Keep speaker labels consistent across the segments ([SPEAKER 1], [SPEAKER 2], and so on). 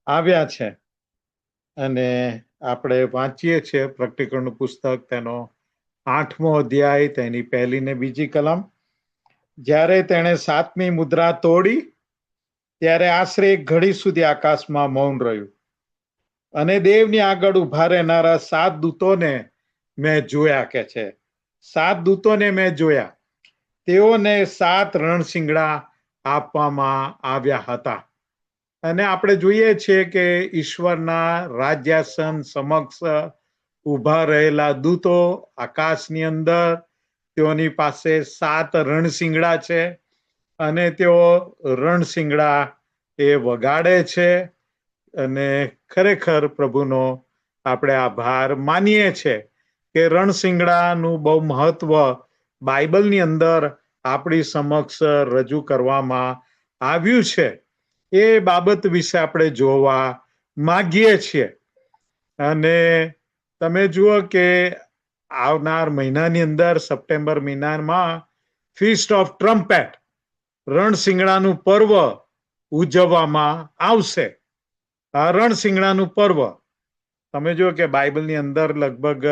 [SPEAKER 1] આવ્યા છે. અને આપણે વાંચીએ છીએ પ્રકટીકરણનું પુસ્તક, તેનો 8મો અધ્યાય, તેની 1 ને 2 કલમ. જ્યારે તેણે 7મી મુદ્રા તોડી ત્યારે આશરે 1 ઘડી સુધી આકાશમાં મૌન રહ્યું. અને દેવની આગળ ઉભા રહેનારા 7 દૂતોને મેં જોયા, કે છે 7 દૂતોને મેં જોયા. તેઓને 7 રણશીંગડા આપવામાં આવ્યા હતા. અને આપણે જોઈએ છીએ કે ઈશ્વરના રાજ્યાસન સમક્ષ ઉભા રહેલા દૂતો આકાશની અંદર, તેઓની પાસે 7 રણશીંગડા છે. અને તેઓ રણશીંગડા એ વગાડે છે. અને ખરેખર પ્રભુનો આપણે આભાર માનીએ છીએ કે રણશીંગડાનું બહુ મહત્વ બાઇબલની અંદર આપણી સમક્ષ રજૂ કરવામાં આવ્યું છે. એ બાબત વિશે આપણે જોવા માંગીએ છીએ. અને તમે જુઓ કે આવનાર મહિનાની અંદર, સપ્ટેમ્બર મહિનામાં, ફીસ્ટ ઓફ ટ્રમ્પેટ, રણશીંગડાનું પર્વ ઉજવવામાં આવશે. આ રણશીંગડાનું પર્વ, તમે જુઓ કે બાઇબલની અંદર લગભગ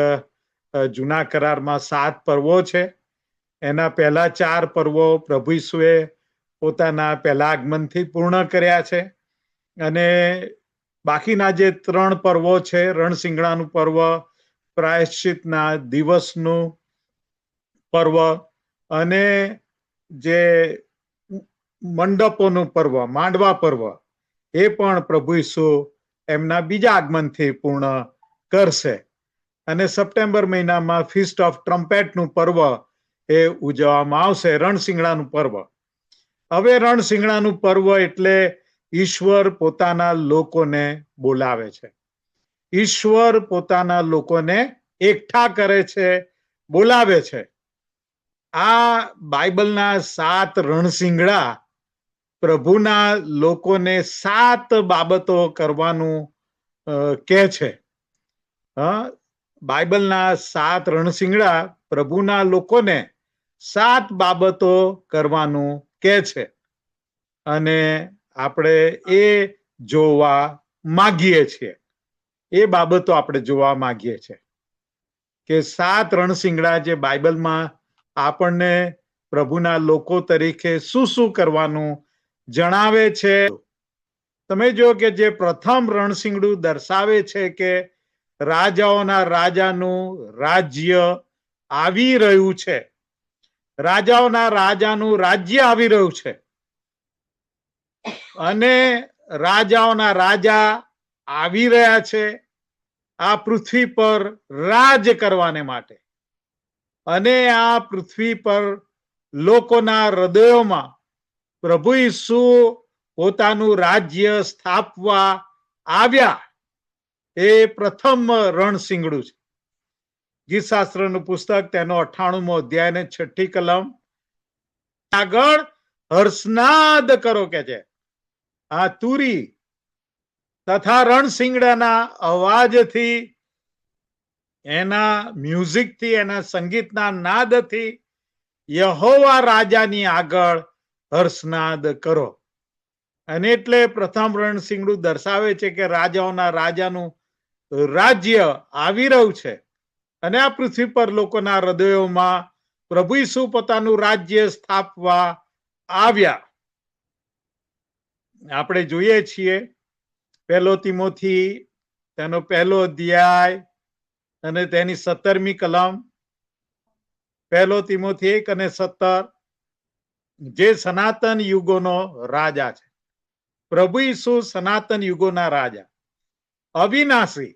[SPEAKER 1] જૂના કરારમાં 7 પર્વો છે. એના પહેલા 4 પર્વો પ્રભુ ઈસુએ પોતાના પહેલા આગમનથી પૂર્ણ કર્યા છે. અને બાકીના જે 3 પર્વો છે, રણશીંગડાનું પર્વ, પ્રાયશ્ચિતના દિવસનું પર્વ, અને જે મંડપોનું પર્વ, માંડવા પર્વ, એ પણ પ્રભુ ઈસુ એમના બીજા આગમનથી પૂર્ણ કરશે. અને સપ્ટેમ્બર મહિનામાં ફીસ્ટ ઓફ ટ્રમ્પેટનું પર્વ એ ઉજવવામાં આવશે, રણશીંગડાનું પર્વ. હવે રણશીંગડાનું પર્વ એટલે ઈશ્વર પોતાના લોકોને બોલાવે છે. ઈશ્વર પોતાના લોકોને એકઠા કરે છે, બોલાવે છે. આ બાઇબલના 7 રણશીંગડા પ્રભુના લોકોને 7 બાબતો કરવાનું કહે છે. બાઇબલના 7 રણશીંગડા પ્રભુના લોકોને 7 બાબતો કરવાનું કહે છે. અને આપણે એ જોવા માંગીએ છીએ. એ બાબતો આપણે જોવા માંગીએ છીએ કે 7 રણશીંગડા જે બાઇબલમાં આપણને પ્રભુના લોકો તરીકે શું શું કરવાનું જણાવે છે. તમે જો કે જે પ્રથમ રણશીંગડું દર્શાવે છે કે રાજાઓના રાજાનું રાજ્ય આવી રહ્યું છે. રાજાઓના રાજાનું રાજ્ય આવી રહ્યું છે. અને રાજાઓના રાજા આવી રહ્યા છે આ પૃથ્વી પર રાજ કરવાને માટે. અને આ પૃથ્વી પર લોકોના હૃદયોમાં પ્રભુ ઈસુ પોતાનું રાજ્ય સ્થાપવા આવ્યા. એ પ્રથમ રણશીંગડું છે. ગીતશાસ્ત્રનું પુસ્તક, તેનો 98મો અધ્યાય ને 6ઠી કલમ, આગળ હર્ષનાદ કરો, કે છે આ તુરી તથા રણશીંગડાના અવાજથી, એના મ્યુઝિકથી, એના સંગીતના નાદથી યહોવા રાજાની આગળ હર્ષનાદ કરો. અને એટલે પ્રથમ રણશીંગડું દર્શાવે છે કે રાજાઓના રાજાનું રાજ્ય આવી રહ્યું છે. અને આ પૃથ્વી પર લોકોના હૃદયોમાં પ્રભુ ઈસુ પોતાનું રાજ્ય સ્થાપવા આવ્યા. આપણે જોઈએ છીએ 1 તિમોથી, તેનો 1 અધ્યાય અને તેની 17મી કલમ. 1 તિમોથી 1 અને 17, જે સનાતન યુગોનો રાજા છે. પ્રભુ ઈસુ સનાતન યુગોના રાજા, અવિનાશી,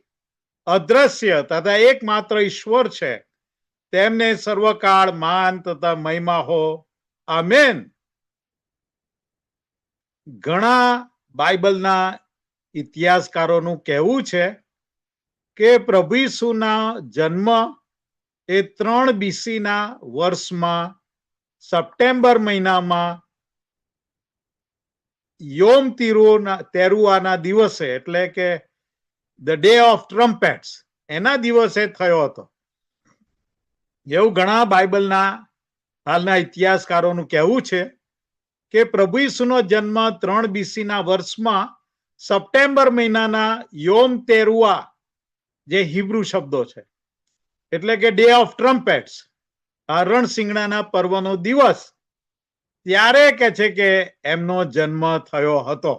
[SPEAKER 1] અદ્રશ્ય તથા એકમાત્ર ઈશ્વર છે. તેમને સર્વકાળ માન તથા મહિમા હો, આમેન. ઘણા બાઇબલના ઇતિહાસકારોનું કહેવું છે કે પ્રભુ ઈસુના જન્મ એ 3 બીસીના વર્ષમાં સપ્ટેમ્બર મહિનામાં યોમ તેરુઆના દિવસે, એટલે કે ધ ડે ઓફ ટ્રમ્પેટ્સ, એના દિવસે થયો હતો. એવું ઘણા બાઇબલના હાલના ઇતિહાસકારોનું કહેવું છે કે પ્રભુ ઈસુનો જન્મ 3 બીસીના વર્ષમાં સપ્ટેમ્બર મહિનાના યોમ તેરુઆ જે હિબ્રુ શબ્દો છે, એટલે કે ડે ઓફ ટ્રમ્પેટ્સ, આ રણશિંગડાના પર્વનો દિવસ, ત્યારે કે છે કે એમનો જન્મ થયો હતો.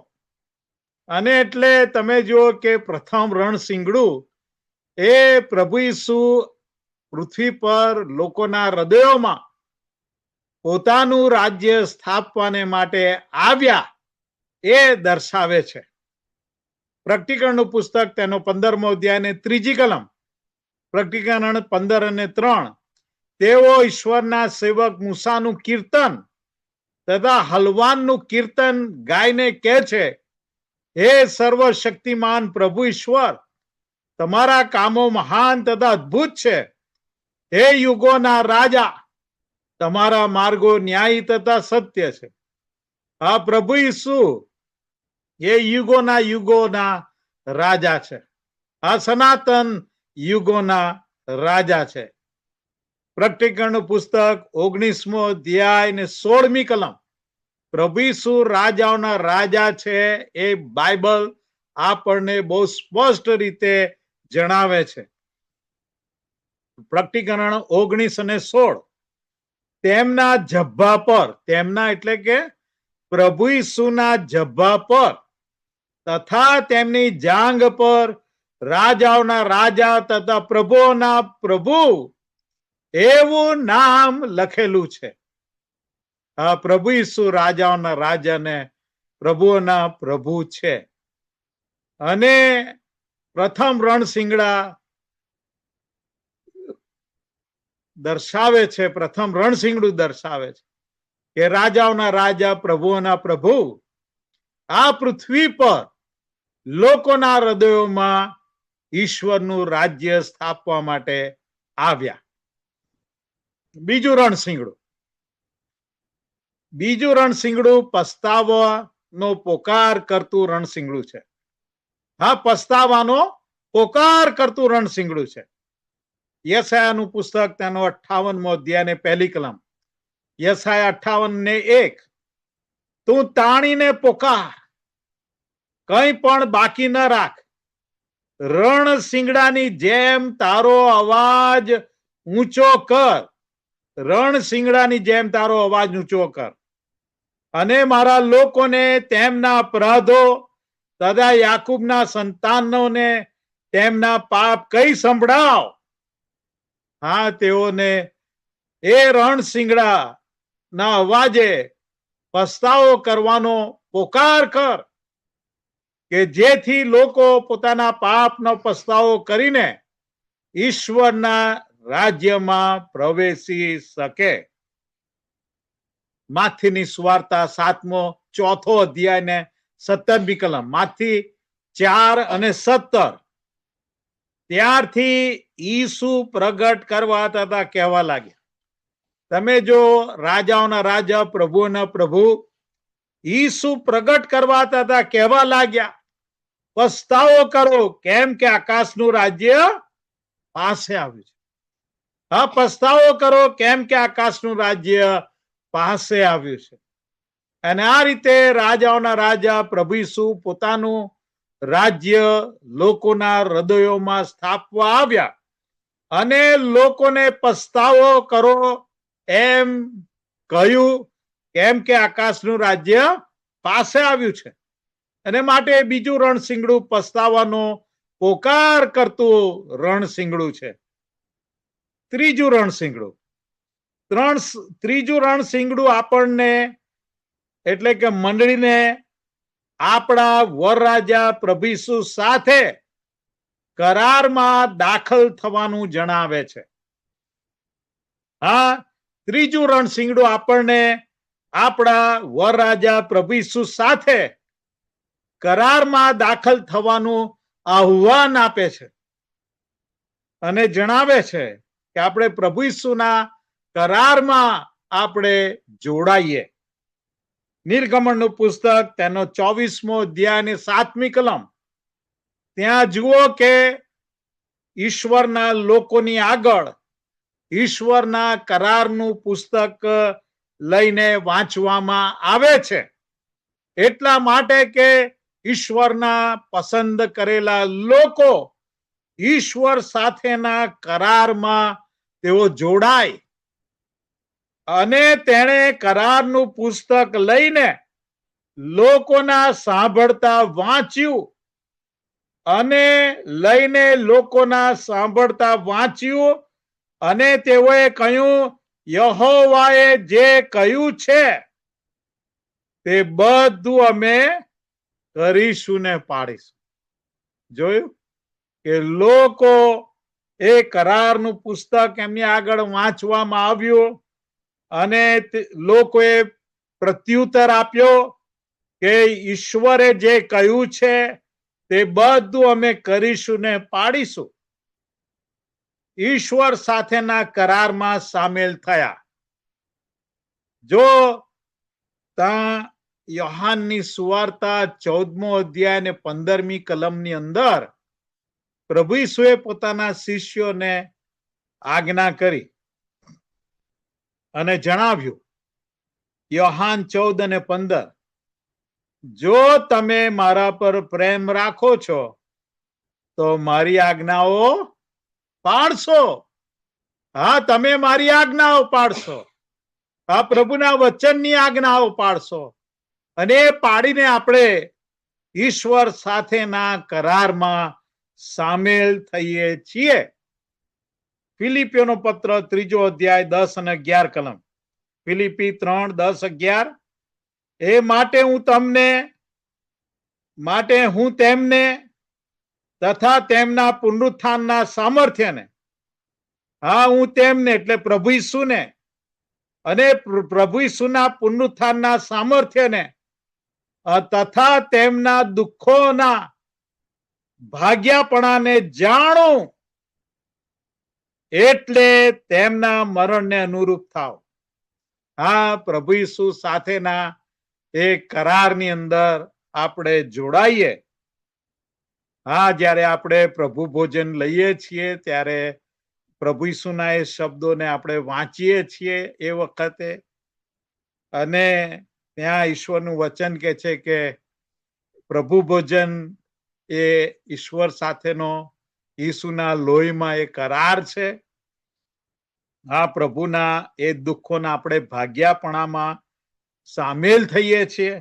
[SPEAKER 1] અને એટલે તમે જુઓ કે પ્રથમ રણશિંગડું એ પ્રભુ ઈસુ પૃથ્વી પર લોકોના હૃદયોમાં પોતાનું રાજ્ય સ્થાપવાને માટે આવ્યા એ દર્શાવે છે. પ્રકટીકરણનું પુસ્તક તેનો 15મો અધ્યાય અને 3જી કલમ, પ્રકટીકરણ 15 અને 3, તેઓ ઈશ્વરના સેવક મૂસાનું કીર્તન તથા હલવાનનું કીર્તન ગાઈને કહે છે, હે સર્વશક્તિમાન પ્રભુ ઈશ્વર, તમારા કામો મહાન તથા અદ્ભુત છે. હે યુગોના રાજા, તમારા માર્ગો ન્યાયી તથા સત્ય છે. આ પ્રભુ ઈસુ એ યુગોના રાજા છે. આ સનાતન યુગોના રાજા છે. પ્રકટીકરણનું પુસ્તક 19મો અધ્યાય ને 16મી કલમ, પ્રભુ ઈસુ રાજાઓના રાજા છે એ બાઇબલ આપણને બહુ સ્પષ્ટ રીતે જણાવે છે. પ્રકટીકરણ 19 અને 16, તેમના જભ્ભા પર, તેમના એટલે કે પ્રભુ ઈસુના જભ્ભા પર તથા તેમની જાંઘ પર રાજાઓના રાજા તથા પ્રભુઓના પ્રભુ એવું નામ લખેલું છે. આ પ્રભુ ઈસુ રાજાઓના રાજા ને પ્રભુઓના પ્રભુ છે. અને પ્રથમ રણશિંગડા દર્શાવે છે, પ્રથમ રણશિંગડું દર્શાવે છે કે રાજાઓના રાજા પ્રભુઓના પ્રભુ આ પૃથ્વી પર લોકોના હૃદયોમાં ઈશ્વરનું રાજ્ય સ્થાપવા માટે આવ્યા. બીજું રણશિંગડું પસ્તાવાનો પોકાર કરતું રણશિંગડું છે. હા, પસ્તાવાનો પોકાર કરતું રણશિંગડું છે. યશાયાનું પુસ્તક તેનો 58મો અધ્યાય ને 1લી કલમ, યશાયા 58:1, તું તાણીને પોકાર, કઈ પણ બાકી ન રાખ, રણશિંગડાની જેમ તારો અવાજ ઊંચો કર, રણશિંગડાની જેમ તારો અવાજ ઊંચો કર, અને મારા લોકોને તેમના અપરાધો તથા યાકૂબના સંતાનોને તેમના પાપ કઈ સંભળાવ. હા, તેઓને એ રણશિંગડા ના અવાજે પસ્તાવો કરવાનો પોકાર કર, કે જેથી લોકો પોતાના પાપનો પસ્તાવો કરીને ઈશ્વરના રાજ્યમાં પ્રવેશી શકે. માથીની સુવાર્તા 7મો 4થો અધ્યાય ને 17મી કલમ, માથી 4 અને 17, ત્યારથી ઈસુ પ્રગટ કરવા તથા કહેવા લાગ્યા. તમે જો રાજાઓના રાજા પ્રભુઓના પ્રભુ ઈસુ પ્રગટ કરવા તથા કહેવા લાગ્યા, પસ્તાવો કરો, કેમ કે આકાશનું રાજ્ય પાસે આવ્યું છે. હા, પસ્તાવો કરો, કેમ કે આકાશનું રાજ્ય પાસે આવ્યું છે. અને આ રીતે રાજાઓના રાજા પ્રભુ ઈસુ પોતાનું રાજ્ય લોકોના હૃદયોમાં સ્થાપવા આવ્યા અને લોકોને પસ્તાવો કરો એમ કહ્યું, કેમ કે આકાશનું રાજ્ય પાસે આવ્યું છે. અને માટે બીજું રણશિંગડું પસ્તાવાનો પોકાર કરતું રણશિંગડું છે. ત્રીજું રણશિંગડું આપણને એટલે કે મંડળીને આપણા વરરાજા પ્રભુ ઈસુ સાથે કરારમાં દાખલ થવાનું જણાવે છે. હા, ત્રીજું રણશિંગડું આપણને આપણા વરરાજા પ્રભુ ઈસુ સાથે કરારમાં દાખલ થવાનું આહ્વાન આપે છે અને જણાવે છે કે આપણે પ્રભુ ઈસુના કરારમાં આપણે જોડાઈએ. નિર્ગમનનું પુસ્તક તેનો 24મો અધ્યાય અને 7મી કલમ, ત્યાં જુઓ કે ઈશ્વરના લોકોની આગળ ઈશ્વરના કરારનું પુસ્તક લઈને વાંચવામાં આવે છે. એટલા માટે કે ઈશ્વરના પસંદ કરેલા લોકો ઈશ્વર સાથેના કરારમાં તેઓ જોડાય અને તેણે કરારનું પુસ્તક લઈને લોકોના સાંભળતા વાંચ્યું અને વાંચ્યું અને તેઓએ કહ્યું, યહોવાએ જે કહ્યું છે તે બધું અમે કરીશું ને પાડીશું. જોયું કે લોકો એ કરારનું પુસ્તક એમની આગળ વાંચવામાં આવ્યું અને લોકોએ પ્રત્યુત્તર આપ્યો કે ઈશ્વરે જે કહ્યું છે તે બધું અમે કરીશું ને પાડીશું. ઈશ્વર સાથેના કરારમાં સામેલ થયા. જો ત્યાં યોહાનની સુવાર્તા 14મો અધ્યાય અને 15મી કલમની અંદર પ્રભુ ઈસુએ પોતાના શિષ્યોને આજ્ઞા કરી અને જણાવ્યું, યોહાન 14 અને 15, જો તમે મારા પર પ્રેમ રાખો છો તો મારી આજ્ઞાઓ પાળશો. હા, તમે મારી આજ્ઞાઓ પાળશો. આ પ્રભુના વચનની આજ્ઞાઓ પાળશો અને પાડીને આપણે ઈશ્વર સાથેના કરારમાં સામેલ થઈએ છીએ. ફિલિપીઓનો પત્ર 3જો અધ્યાય 10 અને 11 કલમ. ફિલિપી 3:10-11. એ માટે હું તેમને તથા તેમના પુનરુત્થાનના સામર્થ્યને, હું તેમને એટલે પ્રભુ ઈસુને અને પ્રભુ ઈસુના પુનરુત્થાનના સામર્થ્યને તથા તેમના દુઃખોના ભાગ્યાપણાને જાણું, એટલે તેમના મરણને અનુરૂપ થાવ. પ્રભુ ઈસુ સાથેના એ કરારની અંદર આપણે જોડાઈએ. જ્યારે આપણે પ્રભુ ભોજન લઈએ છીએ ત્યારે પ્રભુ ઈસુના એ શબ્દોને આપણે વાંચીએ છીએ એ વખતે, અને ત્યાં ઈશ્વરનું વચન કે છે કે પ્રભુ ભોજન એ ઈશ્વર સાથેનો ઈસુના લોહીમાં એ કરાર છે. પ્રભુના એ દુઃખોના આપણે ભાગ્યાપણામાં સામેલ થઈએ છીએ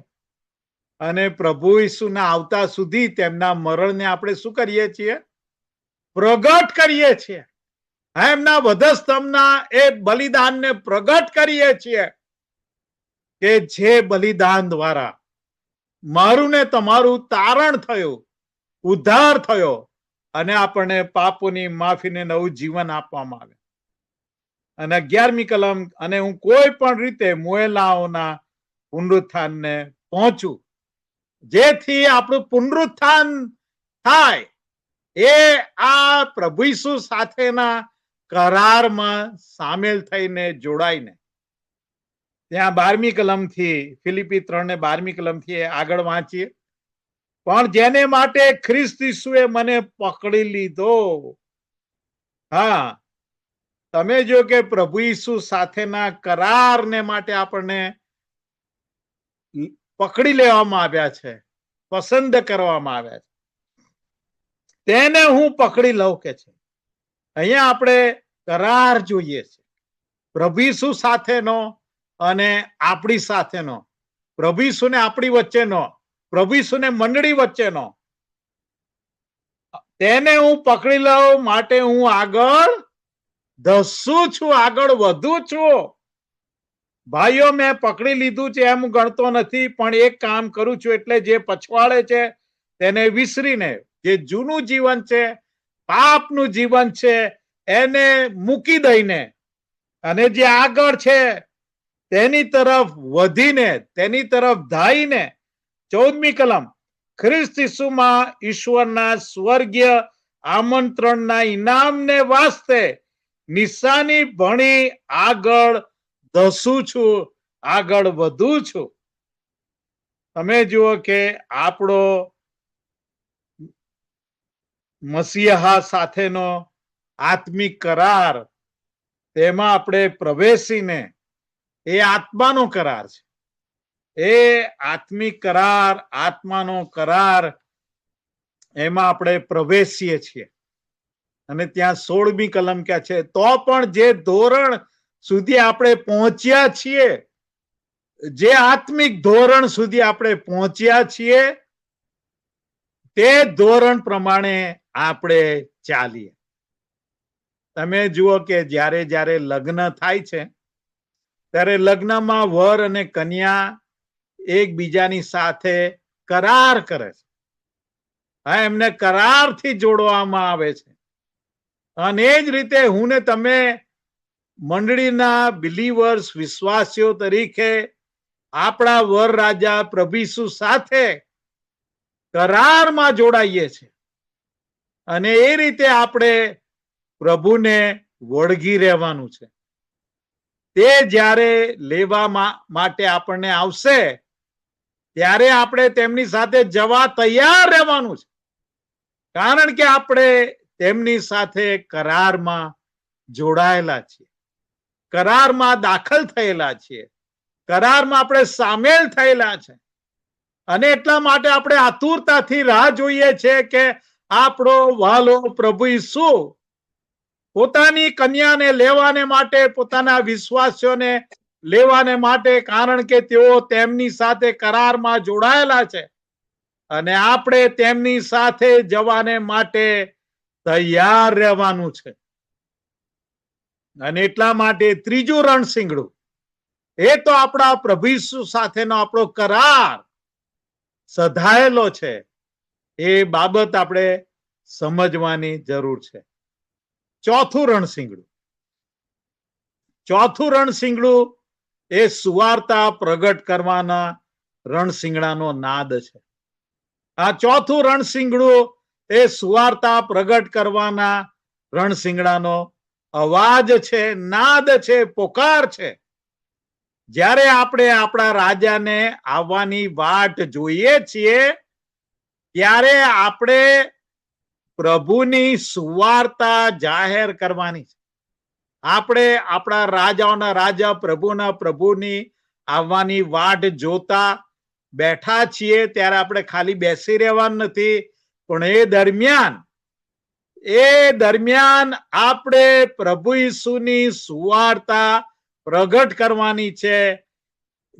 [SPEAKER 1] અને પ્રભુ ઈસુના આવતા સુધી તેમના મરણને આપણે શું કરીએ છીએ? પ્રગટ કરીએ છીએ. એમના વધસ્તંભના એ બલિદાનને પ્રગટ કરીએ છીએ કે જે બલિદાન દ્વારા મારું ને તમારું તારણ થયું, ઉદ્ધાર થયો અને આપણને પાપોની માફીને નવું જીવન આપવામાં આવે. અને 11મી કલમ, અને હું કોઈ પણ રીતે મોયેલાઓના પુનરુત્થાનને પહોંચું, જેથી આપણું પુનરુત્થાન થાય એ આ પ્રભુ ઈસુ સાથેના કરારમાં સામેલ થઈને જોડાઈને. ત્યાં 12મી કલમથી, ફિલિપી 3:12મી કલમથી આગળ વાંચીએ. પણ જેને માટે ખ્રિસ્ત ઈસુએ મને પકડી લીધો. તમે જો કે પ્રભુ ઈસુ સાથેના કરારને માટે આપણને પકડી લેવામાં આવ્યા છે, પસંદ કરવામાં આવ્યા છે. તેને હું પકડી લઉં કે છે. અહીંયા આપણે કરાર જોઈએ છે, પ્રભુ ઈસુ સાથેનો અને આપણી સાથેનો, પ્રભુ ઈસુને આપણી વચ્ચેનો, પ્રભુ ઈસુને મંડળી વચ્ચેનો. તેને હું પકડી લઉં માટે હું આગળ ધસું છું, આગળ વધુ છું. ભાઈઓ, મેં પકડી લીધું છે એમ ગણતો નથી, પણ એક કામ કરું છું, એટલે જે પછવાડે છે તેને વિસરીને, જે જૂનું જીવન છે, પાપનું જીવન છે, એને મૂકી દઈને અને જે આગળ છે તેની તરફ વધીને, તેની તરફ ધાઈને 14મી કલમ, ખ્રિસ્ત ઈસુમાં ઈશ્વરના સ્વર્ગીય આમંત્રણના ઇનામને વાસ્તે નિશાની ભણી આગળ ધસું છું, આગળ વધું છું. તમે જુઓ કે આપણો મસીહા સાથેનો આત્મિક કરાર, તેમાં આપણે પ્રવેશીને, એ આત્માનો કરાર છે. એ આત્મિક કરાર, આત્માનો કરાર, એમાં આપણે પ્રવેશીએ છીએ. અને ત્યાં 16મી કલમ ક્યાં છે, તો પણ જે ધોરણ સુધી આપણે પહોંચ્યા છીએ, જે આત્મિક ધોરણ સુધી આપણે પહોંચ્યા છીએ, તે ધોરણ પ્રમાણે આપણે ચાલીએ. તમે જુઓ કે જ્યારે જ્યારે લગ્ન થાય છે, ત્યારે લગ્નમાં વર અને કન્યા એકબીજાની સાથે કરાર કરે છે. હા, એમને કરારથી જોડવામાં આવે છે. અને એ જ રીતે હું ને તમે મંડળીના બિલીવર્સ, વિશ્વાસીઓ તરીકે આપણા વર રાજા પ્રભુ ઈસુ સાથે કરારમાં જોડાઈએ છીએ. અને એ રીતે આપણે પ્રભુને વળગી રહેવાનું છે. તે જ્યારે લેવા માટે આપણને આવશે, ત્યારે આપણે તેમની સાથે જવા તૈયાર રહેવાનું છે. કારણ કે આપણે તેમની સાથે કરારમાં જોડાયેલા છીએ, કરારમાં દાખલ થયેલા છીએ, કરારમાં આપણે સામેલ થયેલા છે. અને એટલા માટે આપણે આતુરતાથી રાહ જોઈએ છે કે આપણો વાલો પ્રભુ ઈસુ પોતાની કન્યાને લેવાને માટે, પોતાના વિશ્વાસીઓને લેવાને માટે, કારણ કે તેઓ તેમની સાથે કરારમાં જોડાયેલા છે અને આપણે તેમની સાથે જવાને માટે તૈયાર રહેવાનું છે. અને એટલા માટે ત્રીજું રણશીંગડું, એ તો આપણા પ્રભુ ઈસુ સાથેનો આપણો કરાર સધાયેલો છે. એ બાબત આપણે સમજવાની જરૂર છે. ચોથું રણશીંગડું, ચોથું રણશીંગડું એ સુવાર્તા પ્રગટ કરવાના રણશીંગડાનો નાદ છે. આ ચોથું રણશીંગડું એ સુવાર્તા પ્રગટ કરવાના રણશીંગડાનો અવાજ છે, નાદ છે, પોકાર છે. જ્યારે આપણે આપણા રાજાને આવવાની વાટ જોઈએ છીએ, ત્યારે આપણે પ્રભુની સુવાર્તા જાહેર કરવાની છે. આપણે આપણા રાજાઓના રાજા, પ્રભુના પ્રભુની આવવાની વાટ જોતા બેઠા છીએ. ત્યારે આપણે ખાલી બેસી રહેવાનું નથી, પણ એ દરમિયાન આપણે પ્રભુ ઈસુની સુવાર્તા પ્રગટ કરવાની છે,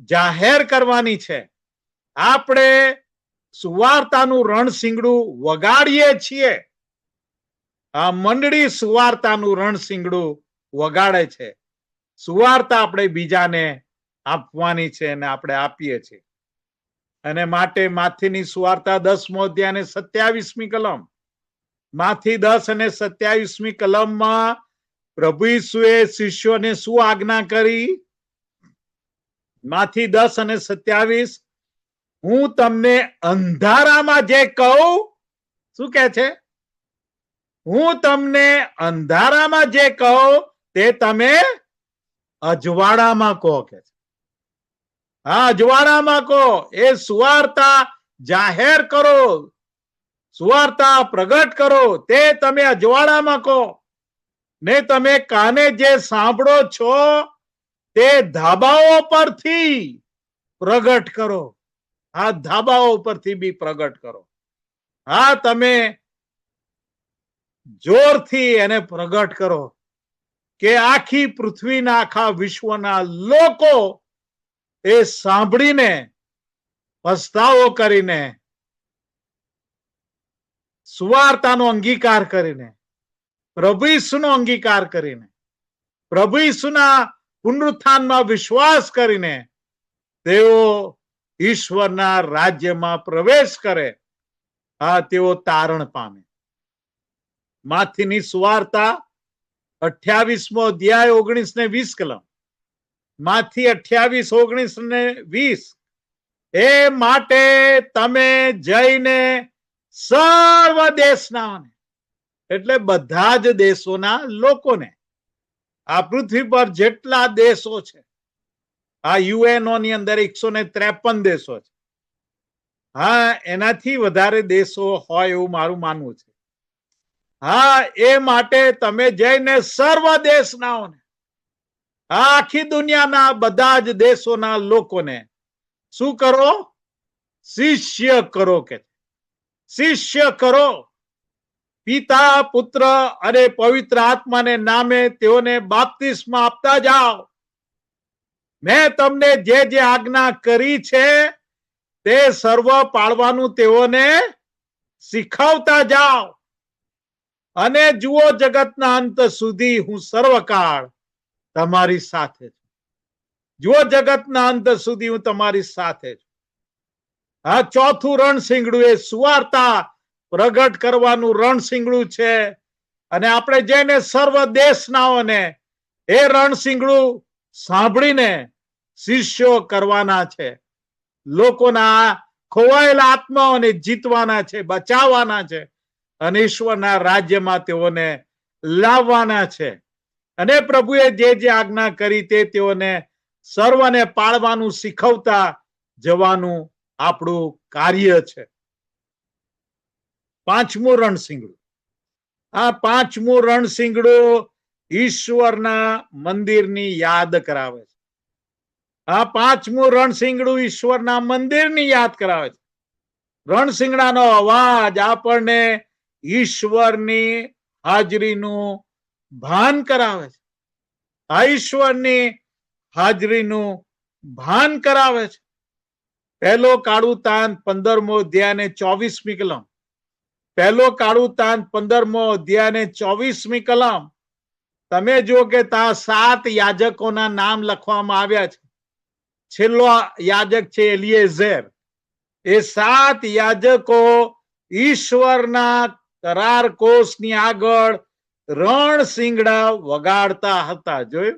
[SPEAKER 1] જાહેર કરવાની છે. આપણે સુવાર્તાનું રણશીંગડું વગાડીએ છીએ. આ મંડળી સુવાર્તાનું રણશીંગડું વગાડે છે. સુવાર્તા આપણે બીજાને આપવાની છે અને આપણે આપીએ છીએ. અને માટે માથીની સુવાર્તા 10મો અધ્યાય અને 27મી કલમ, માથી 10 અને 27મી કલમમાં પ્રભુ ઈસુએ શિષ્યોને શું આજ્ઞા કરી? માથી 10 અને 27, હું તમને અંધારામાં જે કહું, શું કે છે? હું તમને અંધારામાં જે કહું તે તમે અજવાળામાં કહો કે છે. હા, અજવાળામાં કહો. એ સુવાર્તા જાહેર કરો, સુવાર્તા પ્રગટ કરો, તે તમે અજવાળામાં કહો. ને તમે કાને જે સાંભળો છો તે ધાબાઓ પરથી પ્રગટ કરો. આ ધાબાઓ પરથી બી પ્રગટ કરો. હા, તમે જોરથી એને પ્રગટ કરો કે આખી પૃથ્વીના, આખા વિશ્વના લોકો એ સાંભળીને, પસ્તાવો કરીને, સુવાર્તાનો અંગીકાર કરીને, પ્રભુ ઈસુનો અંગીકાર કરીને, પ્રભુ ઈસુના પુનરુત્થાનમાં વિશ્વાસ કરીને તેઓ ઈશ્વરના રાજ્યમાં પ્રવેશ કરે. હા, તેઓ તારણ પામે. માથીની સુવાર્તા 28મો અધ્યાય 19 ને 20 કલમ, માથી 28, 19 ને 20, એ માટે તમે જઈને સર્વ દેશનાઓને, એટલે બધા જ દેશોના લોકોને, આ પૃથ્વી પર જેટલા દેશો છે, આ યુએનઓ ની અંદર 153 દેશો છે. હા, એનાથી વધારે દેશો હોય એવું મારું માનવું છે. હા, એ માટે તમે જઈને સર્વ દેશનાઓને, આખી દુનિયાના બધા જ દેશોના લોકોને શું કરો? શિષ્ય કરો કે શિષ્ય કરો. પિતા, પુત્ર અને પવિત્ર આત્માને નામે તેઓને બાપ્તિસ્મા આપતા જાઓ. મેં તમને જે જે આજ્ઞા કરી છે તે સર્વ પાળવાનું તેઓને શીખવતા જાઓ. અને જુઓ, જગતના અંત સુધી હું સર્વકાળ તમારી સાથે છું. જુઓ, જગતના અંત સુધી હું તમારી સાથે છું. આ ચોથું રણશીંગડું એ સુવાર્તા પ્રગટ કરવાનું રણશીંગડું છે. અને આપણે જઈને સર્વ દેશનાઓને એ રણશીંગડું સાંભળીને શિષ્યો કરવાના છે. લોકોના ખોવાયેલા આત્માઓને જીતવાના છે, બચાવવાના છે અને ઈશ્વરના રાજ્યમાં તેઓને લાવવાના છે. અને પ્રભુએ જે જે આજ્ઞા કરી તે તેઓને સર્વને પાળવાનું શીખવતા જવાનું આપણું કાર્ય છે. પાંચમું રણશીંગડું. આ પાંચમું રણશીંગડું ઈશ્વરના મંદિરની યાદ કરાવે છે. આ પાંચમું રણશીંગડું ઈશ્વરના મંદિરની યાદ કરાવે છે. રણશીંગડાનો અવાજ આપણને ઈશ્વરની હાજરીનું ભાન કરાવે છે. આ ઈશ્વરની હાજરીનું ભાન કરાવે છે. પહેલો કાળુતાન 15મો અધ્યાય ને 24મી કલમ. પહેલો કાળુતાન 15મો અધ્યાય ને 24મી કલમ. તમે જો કે ત્યાં 7 યાજકોના નામ લખવામાં આવ્યા છે. છેલ્લો યાજક છે એલિએઝર. એ 7 યાજકો ઈશ્વરના કરાર કોષની આગળ રણશીંગડા વગાડતા હતા. જોયું?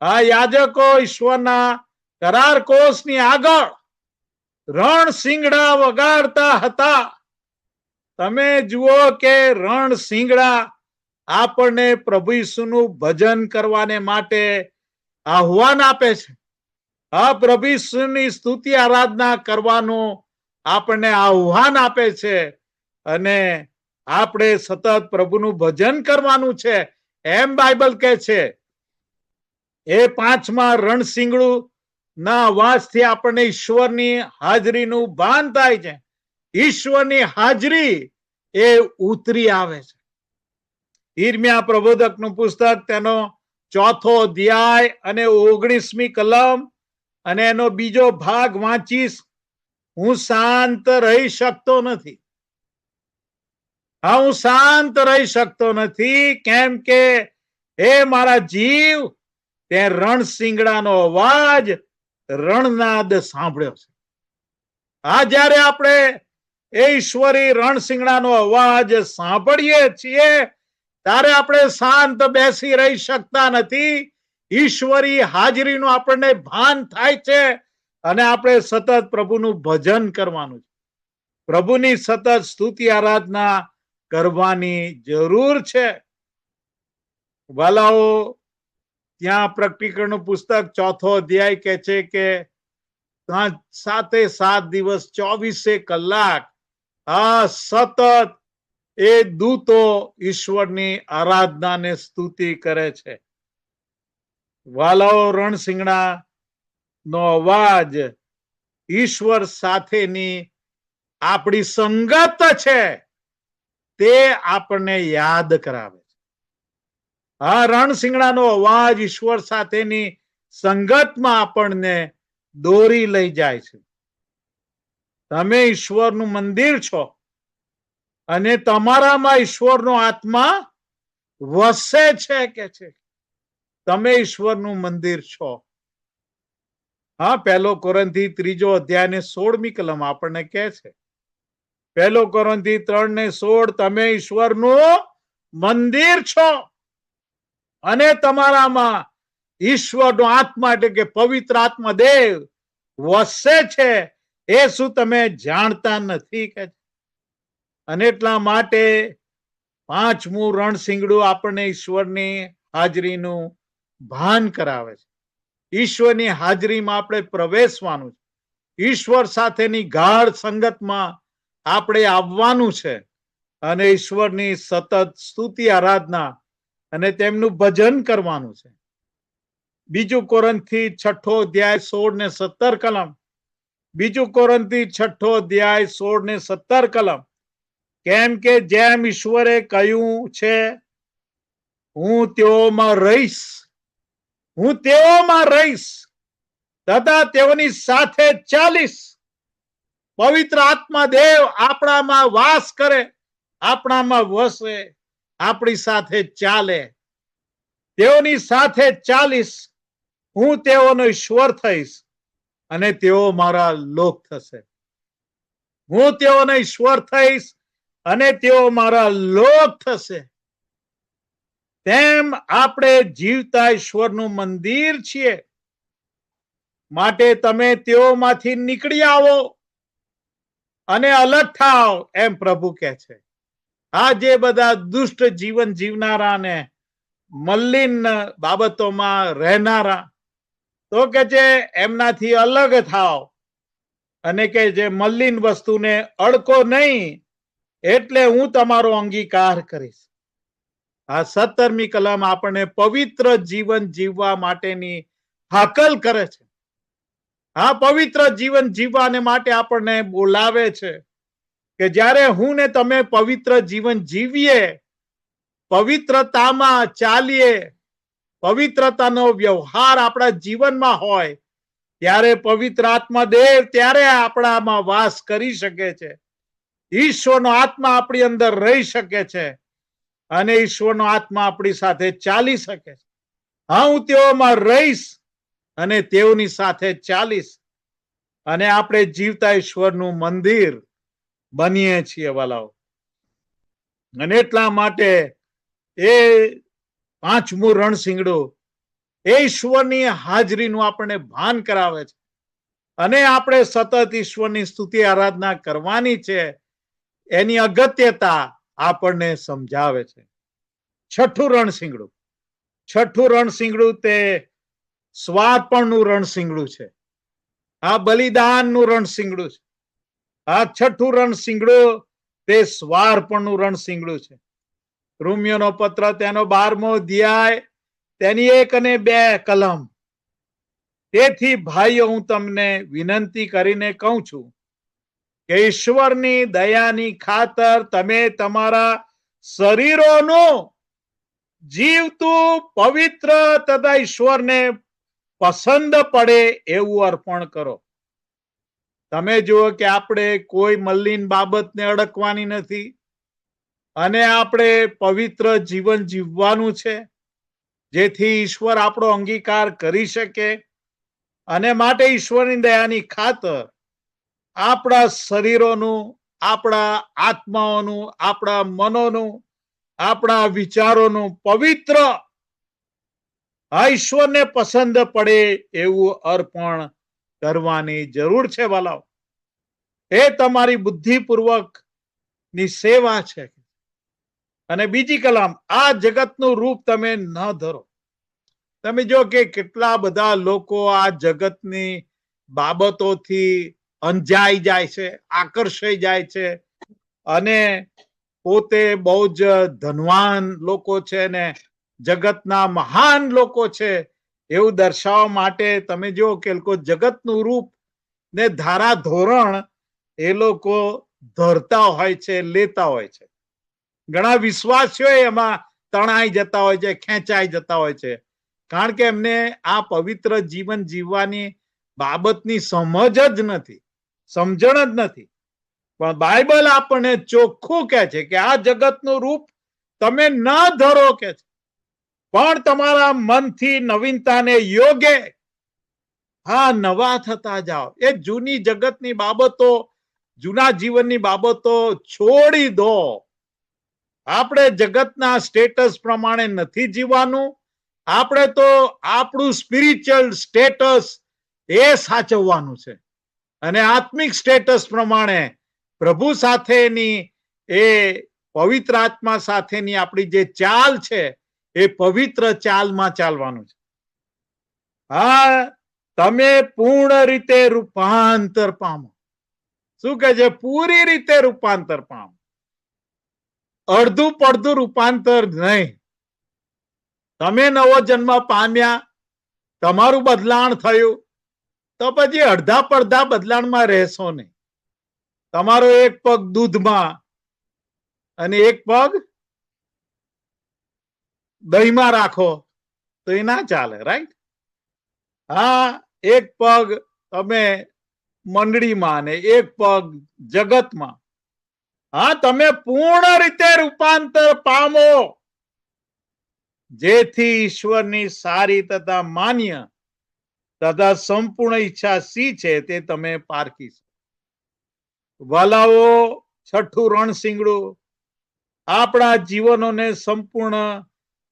[SPEAKER 1] આ યાજકો ઈશ્વરના કરાર કોષની આગળ રણશીંગડા વગાડતા હતા. તમે જુઓ કે રણશીંગડા આપણને પ્રભુ ઈસુનું ભજન કરવાને માટે આહ્વાન આપે છે. આ પ્રભુ ઈસુની સ્તુતિ આરાધના કરવાનું આપણને આહ્વાન આપે છે. અને આપણે સતત પ્રભુનું ભજન કરવાનું છે એમ બાઇબલ કહે છે. એ પાંચમા રણશીંગડું ના અવાજથી આપણને ઈશ્વરની હાજરીનું ભાન થાય છે. ઈશ્વરની હાજરી એ ઉતરી આવે છે. ઈર્મિયા પ્રબોધકનું પુસ્તક તેનો 4થો અધ્યાય અને 19મી કલમ અને એનો બીજો ભાગ વાંચીશ. હું શાંત રહી શકતો નથી. હું શાંત રહી શકતો નથી, કેમ કે એ મારા જીવ તે રણશીંગડાનો અવાજ રણનાદ સાંભળ્યો છે. આ જ્યારે આપણે એ ઈશ્વરી રણશીંગડાનો અવાજ સાંભળીએ છીએ ત્યારે આપણે શાંત બેસી રહી શકતા નથી. ઈશ્વરી હાજરીનું આપણને ભાન થાય છે અને આપણે સતત પ્રભુનું ભજન કરવાનું છે. પ્રભુની સતત સ્તુતિ આરાધના કરવાની જરૂર છે. વાલાઓ, ત્યાં પ્રકટીકરણનું પુસ્તક 4થો અધ્યાય કહે છે કે 7 દિવસ 24 કલાક આ સતત એ દૂતો ઈશ્વરની આરાધનાને સ્તુતિ કરે છે. વાલાઓ, રણશીંગડા નો અવાજ ઈશ્વર સાથેની આપણી સંગત છે તે આપણને યાદ કરાવે છે. આ રણશીંગડાનો અવાજ ઈશ્વર સાથેની સંગતમાં આપણને દોરી લઈ જાય છે. તમે ઈશ્વરનું મંદિર છો અને તમારામાં ઈશ્વરનો આત્મા વસે છે કે છે. તમે ઈશ્વરનું મંદિર છો. હા, 1 કોરિન્થી 3જો અધ્યાય ને 16મી કલમ આપણને કહે છે. 1 કોરિન્થી 3:16 તમે ઈશ્વરનું મંદિર છો અને તમારામાં ઈશ્વરનો આત્મા એટલે કે પવિત્ર આત્મા દેવ વસે છે. એ શું તમે જાણતા નથી કે? અને એટલા માટે પાંચમું રણશીંગડું આપણને ઈશ્વરની હાજરીનું ભાન કરાવે છે. ઈશ્વરની હાજરીમાં આપણે પ્રવેશવાનું છે. ઈશ્વર સાથેની ગાઢ સંગતમાં આપણે આવવાનું છે અને ઈશ્વરની સતત સ્તુતિ આરાધના અને તેમનું ભજન કરવાનું છે. 2 કોરિન્થી 6 અધ્યાય 16 ને 17 કલમ. બીજું કોરિન્થી 6 અધ્યાય 16 ને 17 કલમ. કેમ કે જેમ ઈશ્વરે કહ્યું છે, હું તેઓમાં રહીશ, હું તેઓમાં રહીશ તથા તેઓની સાથે ચાલીશ. પવિત્ર આત્મા દેવ આપણામાં વાસ કરે, આપણામાં વસે, આપણી સાથે ચાલે. તેઓની સાથે ચાલીશ, હું તેઓનો ઈશ્વર થઈશ અને તેઓ મારા લોક થશે. હું તેઓનો ઈશ્વર થઈશ અને તેઓ મારા લોક થશે. તેમ આપણે જીવતા ઈશ્વરનું મંદિર છીએ. માટે તમે તેઓમાંથી નીકળી આવો અને અલગ થાવ, એમ પ્રભુ કહે છે. આ જે બધા દુષ્ટ જીવન જીવનારાને, મલિન બાબતોમાં રહેનારા, તો કે છે એમનાથી અલગ થાવ અને કે જે મલિન વસ્તુને અડકો નહીં, એટલે હું તમારો અંગીકાર કરીશ. આ 17મી કલમ આપણને પવિત્ર જીવન જીવવા માટેની હાકલ કરે છે. આ પવિત્ર જીવન જીવવાને માટે આપણને બોલાવે છે કે જ્યારે હું ને તમે પવિત્ર જીવન જીવીએ, પવિત્રતામાં ચાલીએ, પવિત્રતાનો વ્યવહાર આપણા જીવનમાં હોય, ત્યારે પવિત્ર આત્મા દેવ ત્યારે આપણામાં વાસ કરી શકે છે. ઈશ્વરનો આત્મા આપણી અંદર રહી શકે છે અને ઈશ્વરનો આત્મા આપણી સાથે ચાલી શકે છે. હા, હું તેઓમાં રહીશ અને તેઓની સાથે ચાલીશ અને આપણે જીવતા ઈશ્વરનું મંદિર બનીએ છીએ વાલાઓ. અને એટલા માટે એ 5મું રણશીંગડું એ ઈશ્વરની હાજરીનું આપણને ભાન કરાવે છે અને આપણે સતત ઈશ્વરની સ્તુતિ આરાધના કરવાની છે, એની અગત્યતા આપણને સમજાવે છે. 6થું રણશીંગડું. 6થું રણશીંગડું તે સ્વાર્પણનું રણશીંગડું છે. આ બલિદાનનું રણશીંગડું છે. આ 6થું રણશીંગડું તે સ્વાર્પણનું રણશીંગડું છે. રોમિયોનો પત્ર તેનો 12મો અધ્યાય તેની 1 અને 2 કલમ. તેથી ભાઈઓ, હું તમને વિનંતી કરીને કહું છું કે ઈશ્વરની દયાની ખાતર તમે તમારા શરીરોનું જીવતું, પવિત્ર તથા ઈશ્વરને પસંદ પડે એવું અર્પણ કરો. તમે જુઓ કે આપણે કોઈ મલિન બાબતને અડકવાની નથી અને આપણે પવિત્ર જીવન જીવવાનું છે, જેથી ઈશ્વર આપણો અંગીકાર કરી શકે. અને માટે ઈશ્વરની દયાની ખાતર આપણા શરીરોનું, આપણા આત્માઓનું, આપણા મનોનું, આપણા વિચારોનું પવિત્ર, આ ઈશ્વરને પસંદ પડે એવું અર્પણ કરવાની જરૂર છે વાલાઓ. એ તમારી બુદ્ધિપૂર્વક ની સેવા છે. અને બીજી કલમ, આ જગતનું રૂપ તમે ન ધરો. તમે જો કે કેટલા બધા લોકો આ જગતની બાબતોથી અંજાઈ જાય છે, આકર્ષાઈ જાય છે અને પોતે બહુ જ ધનવાન લોકો છે ને જગતના મહાન લોકો છે એવું દર્શાવવા માટે તમે જો કે લોકો જગતનું રૂપ ને ધારા ધોરણ એ લોકો ધરતા હોય છે, લેતા હોય છે. ઘણા વિશ્વાસીઓ એમાં તણાઈ જતા હોય છે, ખેંચાઈ જતા હોય છે, કારણ કે એમને આ પવિત્ર જીવન જીવવાની બાબતની સમજ જ નથી, સમજણ જ નથી. પણ બાઇબલ આપણને ચોખ્ખું કહે છે કે આ જગતનું રૂપ તમે ન ધરો કે છે, પણ તમારા મનથી નવીનતાને યોગે હા નવા થતા જાઓ. એ જૂની જગતની બાબતો, જૂના જીવનની બાબતો છોડી દો. આપણે જગતના સ્ટેટસ પ્રમાણે નથી જીવવાનું. આપણે તો આપણું સ્પિરિચ્યુઅલ સ્ટેટસ એ સાચવવાનું છે અને આત્મિક સ્ટેટસ પ્રમાણે પ્રભુ સાથેની એ પવિત્ર આત્મા સાથેની આપણી જે ચાલ છે એ પવિત્ર ચાલમાં ચાલવાનું છે. હા, તમે પૂર્ણ રીતે રૂપાંતર પામો. શું કહે છે? પૂરી રીતે રૂપાંતર પામો. અડધું પડધું રૂપાંતર નહીં. તમે નવો જન્મ પામ્યા, તમારું બદલાણ થયું, તો પછી અડધા પડધા બદલાણમાં રહેશો નહીં. તમારો એક પગ દૂધમાં અને એક પગ દહીંમાં રાખો તો એ ના ચાલે, રાઈટ? હા, એક પગ તમે મંડળીમાં અને એક પગ જગતમાં. હા, તમે પૂર્ણ રીતે રૂપાંતર પામો, જેથી ઈશ્વરની સારી તથા માન્ય તથા સંપૂર્ણ ઈચ્છા સી છે તે તમે પારખી શકો. વાલાઓ, છઠ્ઠું રણશીંગડું આપણા જીવનોને સંપૂર્ણ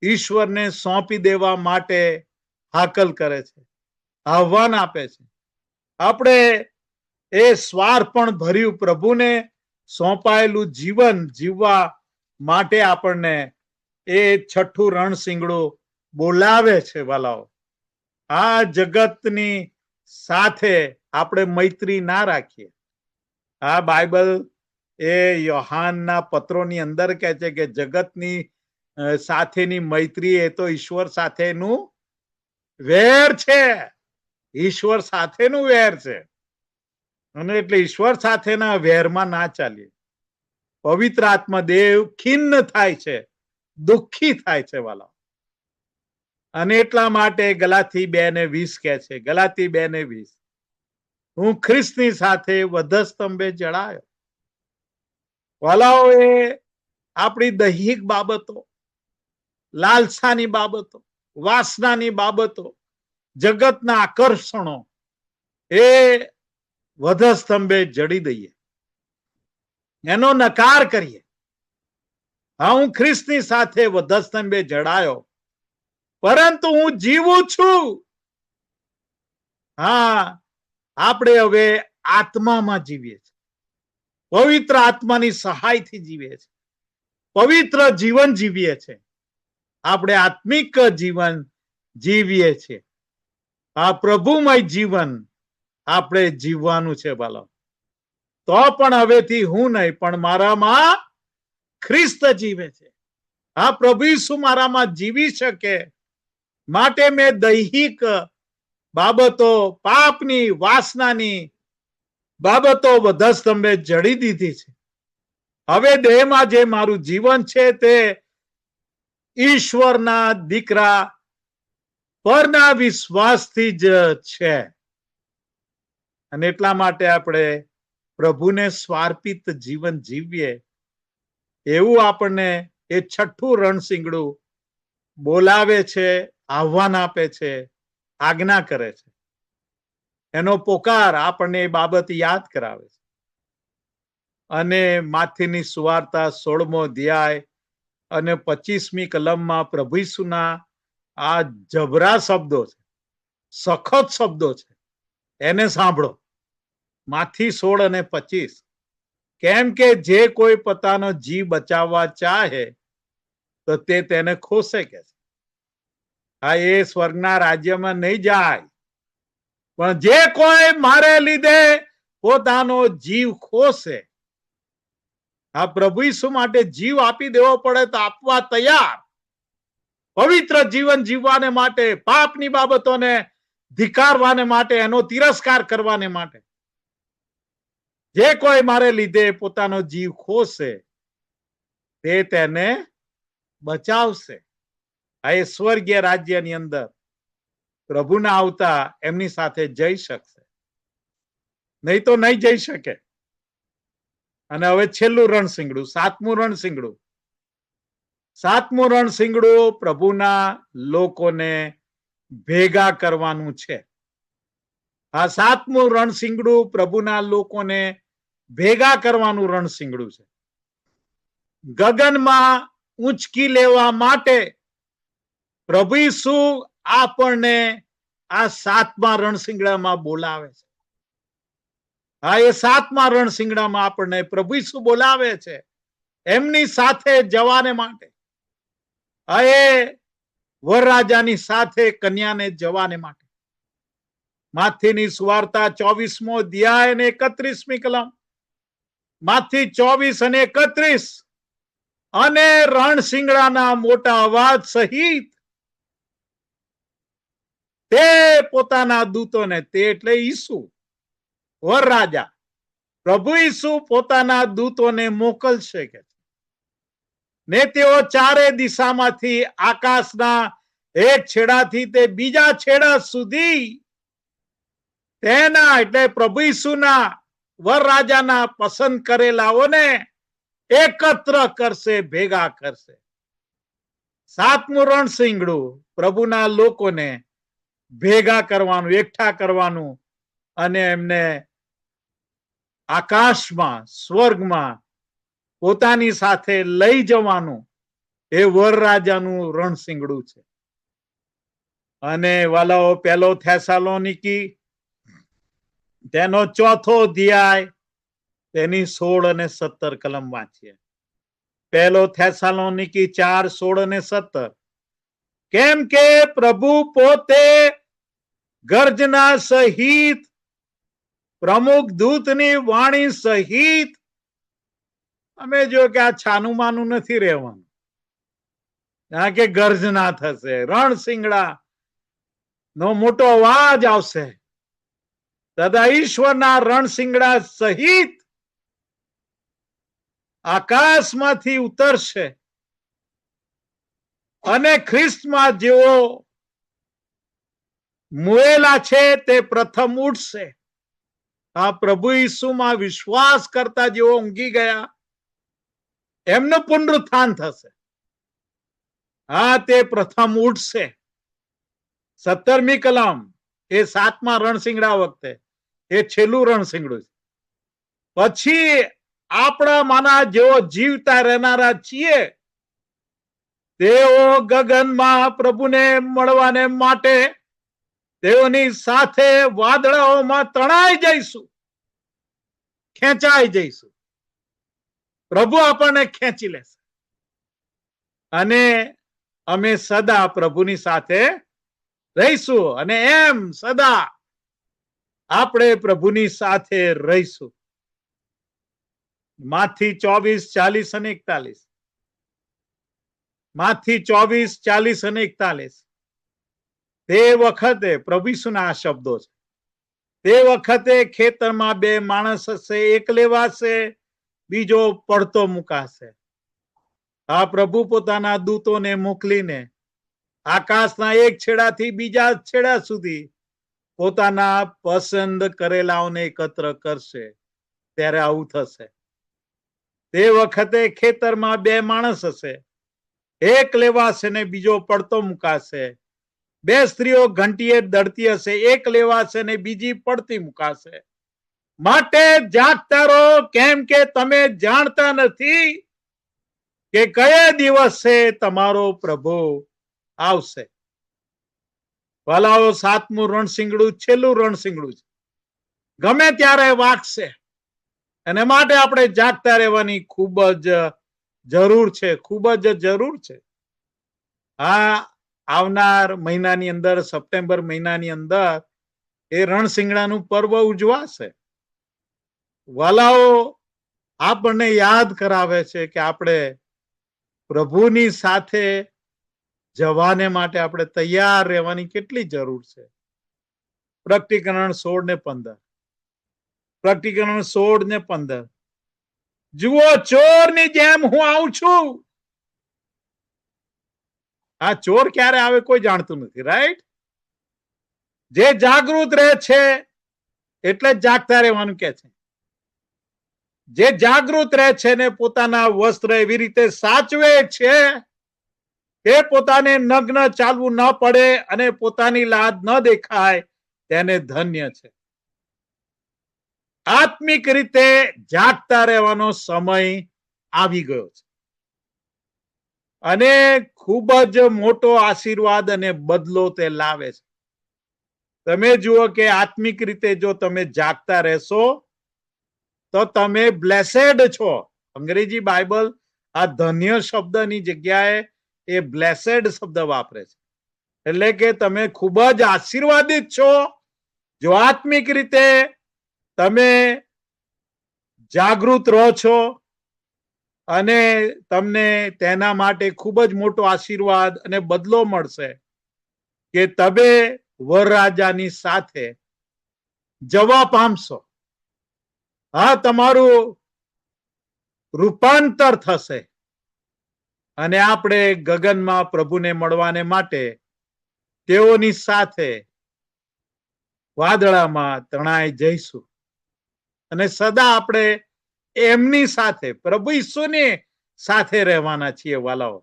[SPEAKER 1] ઈશ્વરને સોંપી દેવા માટે હાકલ કરે છે, આહ્વાન આપે છે. આપણે એ સ્વાર્પણ ભર્યું પ્રભુને સોંપાયેલું જીવન જીવવા માટે આપણને એ છઠ્ઠું રણશીંગડું બોલાવે છે. વાલાઓ, આ જગતની સાથે આપણે મૈત્રી ના રાખીએ. આ બાઇબલ એ યોહાનના પત્રોની અંદર કહે છે કે જગતની સાથેની મૈત્રી એ તો ઈશ્વર સાથેનું વેર છે. ઈશ્વર સાથેનું વેર છે. અને એટલે ઈશ્વર સાથેના વેરમાં ના ચાલીએ. પવિત્ર આત્મા દેવ ખિન્ન થાય છે, દુઃખી થાય છે વાલા. અને એટલા માટે ગલાતી 2:20 કહે છે, ગલાતી 2:20, હું ખ્રિસ્તની સાથે વધસ્તંભે જડાયો. વાલાઓ, એ આપણી દૈહિક બાબતો, લાલસાની બાબતો, વાસનાની બાબતો, જગતના આકર્ષણો એ વધસ્તંભે જડી દઈએ, એનો નકાર કરીએ. હા, હું ખ્રિસ્તની સાથે વધસ્તંભે જડાયો, પરંતુ હું જીવું છું. હા, આપણે હવે આત્મામાં જીવીએ છીએ, પવિત્ર આત્માની સહાયથી જીવીએ છીએ, પવિત્ર જીવન જીવીએ છીએ, આપણે આત્મિક જીવન જીવીએ છીએ. આ પ્રભુમય જીવન આપણે જીવવાનું છે બાળક. તો પણ હવેથી હું નહીં, પણ મારામાં ખ્રિસ્ત જીવે છે. આ પ્રભુ ઈસુ મારામાં જીવી શકે માટે મેં દૈહિક બાબતો, પાપની વાસનાની બાબતો વધસ્તંભે જડી દીધી છે. હવે દેહમાં જે મારું જીવન છે તે ઈશ્વરના દીકરા પરના વિશ્વાસથી જ છે. અને એટલા માટે આપણે પ્રભુને સ્વાર્પિત જીવન જીવીએ એવું આપણને એ છઠ્ઠું રણશીંગડું બોલાવે છે, આહ્વાન આપે છે, આજ્ઞા કરે છે. એનો પોકાર આપણને એ બાબત યાદ કરાવે છે. અને માથીની સુવાર્તા 16મો અધ્યાય અને 25મી કલમમાં પ્રભુ ઈસુના આ જબરા શબ્દો છે, સખત શબ્દો છે, એને સાંભળો. માથી 16 અને 25, કેમ કે જે કોઈ પોતાનો જીવ બચાવવા ચાહે તો તે તેને ખોશે કે છે. હા, એ સ્વર્ગના રાજ્યમાં નહીં જાય, પણ જે કોઈ મારે લીધે પોતાનો જીવ ખોશે. આ પ્રભુ ઈસુ માટે જીવ આપી દેવો પડે તો આપવા તૈયાર, પવિત્ર જીવન જીવવાને માટે, પાપની બાબતોને ધિક્કારવાને માટે, એનો તિરસ્કાર કરવાને માટે. જે કોઈ મારે લીધે પોતાનો જીવ ખોશે તે તેને બચાવશે. આ એ સ્વર્ગીય રાજ્યની અંદર પ્રભુના આવતા એમની સાથે જઈ શકશે, નહીં તો નહીં જઈ શકે. અને હવે છેલ્લું રણશીંગડું, સાતમું રણશીંગડું. સાતમું રણશીંગડું પ્રભુના લોકોને ભેગા કરવાનું છે. આ સાતમું રણશીંગડું પ્રભુના લોકોને ભેગા કરવાનું રણશીંગડું છે. ગગનમાં ઊંચકી લેવા માટે પ્રભુ ઈસુ આપણને આ સાતમા રણશીંગડામાં બોલાવે છે. હા, એ સાતમા રણશીંગડામાં આપણને પ્રભુ ઈસુ બોલાવે છે એમની સાથે જવાને માટે. આ એ વરરાજાની સાથે કન્યાને જવાને માટે. માથીની સુવાર્તા 24મો અધ્યાય અને 31મી કલમ, માથી 24 અને 31, અને રણશીંગડાના મોટા અવાજ સહિત તે પોતાના દૂતોને, તે એટલે ઈસુ વરરાજા પ્રભુ ઈસુ પોતાના દૂતોને મોકલશે કે ને તેઓ ચારે દિશામાંથી આકાશના એક છેડાથી તે બીજા છેડા સુધી તેના એટલે પ્રભુ ઈસુના વરરાજાના પસંદ કરેલાઓને એકત્ર કરશે, ભેગા કરશે. સાતમું રણશીંગડું પ્રભુના લોકોને ભેગા કરવાનું, એકઠા કરવાનું અને એમને આકાશમાં, સ્વર્ગમાં પોતાની સાથે લઈ જવાનું એ વરરાજાનું રણશીંગડું છે. અને વાલાઓ, પહેલો થેસાલોનિકી તેનો 4થો અધ્યાય તેની 16 અને 17 કલમ વાંચીએ. પહેલો થેસાલોનિકી 4, 16 અને 17. કેમ કે પ્રભુ પોતે ગર્જના સહિત, પ્રમુખ દૂતની વાણી સહિત, અમે જો કે આ છાનું માનું નથી રહેવાનું, કારણ કે ગર્જના થશે, રણશીંગડા નો મોટો અવાજ આવશે, તથા ઈશ્વરના રણશીંગડા સહિત આકાશમાંથી ઉતરશે અને ખ્રિસ્તમાં જેઓ મુએલા છે તે પ્રથમ ઉઠશે. આ પ્રભુ ઈસુમાં વિશ્વાસ કરતા જેઓ ઊંઘી ગયા એમનું પુનરુત્થાન થશે. હા, તે પ્રથમ ઉઠશે. 17મી કલમ એ 7મા રણશીંગડા વખતે એ છેલ્લું રણશીંગડું છે. પછી આપણા માના જેઓ જીવતા રહેનારા છીએ તેઓ ગગનમાં પ્રભુને મળવાને માટે તેઓની સાથે વાદળાઓમાં તણાઈ જઈશું, ખેંચાઈ જઈશું. પ્રભુ આપણને ખેંચી લેશે અને અમે સદા પ્રભુની સાથે રહીશું. અને એમ સદા આપણે પ્રભુની સાથે રહીશું. માથી 24, 40 અને 41. માથી 24, 40 અને 41. તે વખતે પ્રભુ ઈસુના આ શબ્દો છે. તે વખતે ખેતરમાં 2 માણસ હશે, એક લેવાશે, બીજો પડતો મુકાશે. આ પ્રભુ પોતાના દૂતોને મોકલીને આકાશના એક છેડાથી બીજા છેડા સુધી પોતાના પસંદ કરેલાઓને એકત્ર કરશે. ત્યારે આવું થશે. તે વખતે ખેતરમાં 2 માણસ હશે, એક લેવાશે ને બીજો પડતો મુકાશે. 2 સ્ત્રીઓ ઘંટીએ દળતી હશે, એક લેવાશે ને બીજી પડતી મુકાશે. માટે જાગતા રહો, કેમ કે તમે જાણતા નથી કે કયા દિવસે તમારો પ્રભુ આવશે. વાલાઓ, 7મું રણશીંગડું છેલ્લું રણશીંગડું છે. ગમે ત્યારે વાગશે, અને માટે આપણે જાગતા રહેવાની ખૂબ જ જરૂર છે, ખૂબ જ જરૂર છે. હા, આવનાર મહિનાની અંદર, સપ્ટેમ્બર મહિનાની અંદર એ રણશીંગડાનું પર્વ ઉજવાશે. વાલાઓ, આપણને યાદ કરાવે છે કે આપણે પ્રભુની સાથે જવાને માટે આપણે તૈયાર રહેવાની કેટલી જરૂર છે. પ્રકટીકરણ 16 ને 15. પ્રકટીકરણ 16 ને 15. જુઓ, ચોરની જેમ હું આવું છું. આ ચોર ક્યારે આવે કોઈ જાણતું નથી, રાઈટ? જે જાગૃત રહે છે એટલે જાગતા રહેવાનું કે છે. જે જાગૃત રહે છે ને પોતાના વસ્ત્ર એવી રીતે સાચવે છે કે પોતાને નગ્ન ચાલવું ન પડે અને પોતાની લાજ ન દેખાય, તેને ધન્ય છે. આત્મિક રીતે જાગતા રહેવાનો સમય આવી ગયો છે અને ખૂબ જ મોટો આશીર્વાદ અને બદલો તે લાવે છે. તમે જુઓ કે આત્મિક રીતે જો તમે જાગતા રહેશો તો તમે બ્લેસેડ છો. અંગ્રેજી બાઇબલ આ ધન્ય શબ્દની જગ્યાએ એ બ્લેસેડ શબ્દ વાપરે છે. એટલે કે તમે ખૂબ જ આશીર્વાદિત છો જો આત્મિક રીતે તમે જાગૃત રહો છો, અને તમને તેના માટે ખૂબ જ મોટો આશીર્વાદ અને બદલો મળશે કે તમે વરરાજાની સાથે જવા પામશો. હા, તમારું રૂપાંતર થશે અને આપણે ગગનમાં પ્રભુને મળવાને માટે તેઓની સાથે વાદળામાં તણાઈ જઈશું અને સદા આપણે એમની સાથે પ્રભુ ઈસુની સાથે રહેવાના છીએ. વાલાઓ,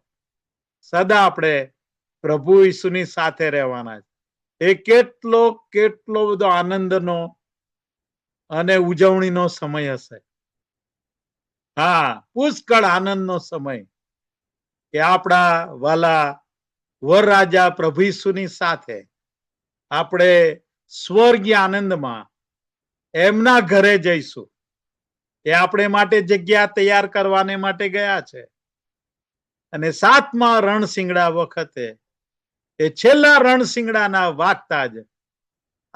[SPEAKER 1] સદા આપણે પ્રભુ ઈસુની સાથે રહેવાના છે. એ કેટલો કેટલો બધો આનંદનો અને ઉજવણીનો સમય હશે. હા, પુષ્કળ આનંદનો સમય કે આપણા વાલા વરરાજા પ્રભુ ઈસુની સાથે આપણે સ્વર્ગીય આનંદમાં એમના ઘરે જઈશું. એ આપણે માટે જગ્યા તૈયાર કરવાને માટે ગયા છે. અને 7મા રણશિંગડા વખતે એ છેલ્લા રણશિંગડાના વાગતા જ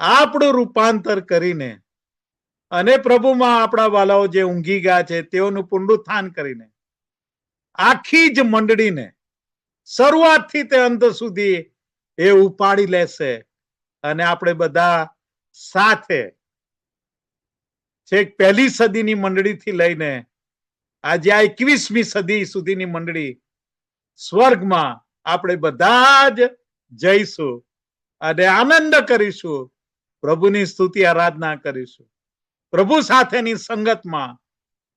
[SPEAKER 1] આપણું રૂપાંતર કરીને અને પ્રભુમાં આપણા વાલાઓ જે ઊંઘી ગયા છે તેઓનું પુનરુત્થાન કરીને આખી જ મંડળીને શરૂઆતથી તે અંત સુધી એ ઉપાડી લેશે અને આપણે બધા સાથે છેક 1લી સદીની મંડળીથી લઈને આજે આ 21મી સદી સુધીની મંડળી સ્વર્ગમાં આપણે બધા જ જઈશું અને આનંદ કરીશું, પ્રભુની સ્તુતિ આરાધના કરીશું, પ્રભુ સાથેની સંગતમાં